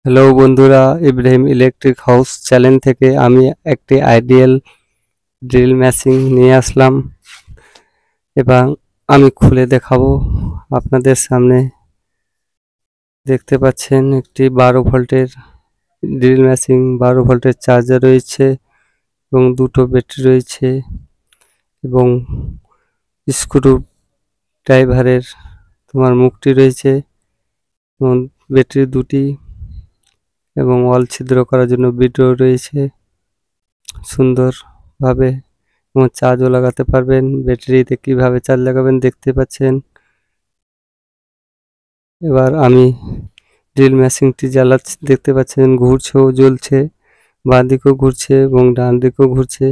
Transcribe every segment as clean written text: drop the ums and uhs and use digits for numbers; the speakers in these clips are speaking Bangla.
হ্যালো বন্ধুরা, ইব্রাহিম ইলেকট্রিক হাউস চ্যানেল থেকে আমি একটি আইডিয়াল ড্রিল মেশিন নিয়ে আসলাম এবং আমি খুলে দেখাবো আপনাদের সামনে। দেখতে পাচ্ছেন একটি 12 ভোল্টের ড্রিল মেশিন, 12 ভোল্টের চার্জার রয়েছে এবং দুটো ব্যাটারি রয়েছে এবং স্ক্রু ড্রাইভারের মুখটি রয়েছে এবং ব্যাটারি দুটি এবং অল ছিদ্র করার জন্য বিটও রয়েছে সুন্দরভাবে এবং চার্জও লাগাতে পারবেন। ব্যাটারিতে কিভাবে চার্জ লাগাবেন দেখতে পাচ্ছেন। এবার আমি ড্রিল মেশিনটি জ্বালাচ্ছি, দেখতে পাচ্ছেন ঘুরছেও, জ্বলছে, বাঁ দিকেও ঘুরছে এবং ডান দিকেও ঘুরছে।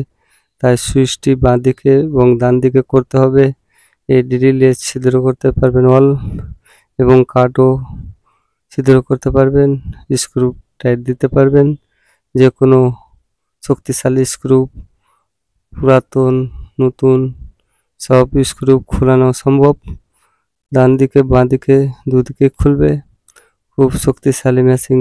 তাই সুইচটি বাঁ দিকে এবং ডান দিকে করতে হবে। এই ড্রিলে ছিদ্র করতে পারবেন অল এবং কাঠও ছিদ্র করতে পারবেন, স্ক্রু টাইট দিতে পারবেন। যে কোনো শক্তিশালী স্ক্রু, পুরাতন নতুন সব স্ক্রু খোলানো সম্ভব। ডান দিকে বাঁ দিকে দুদিকে খুলবে। খুব শক্তিশালী মেশিন।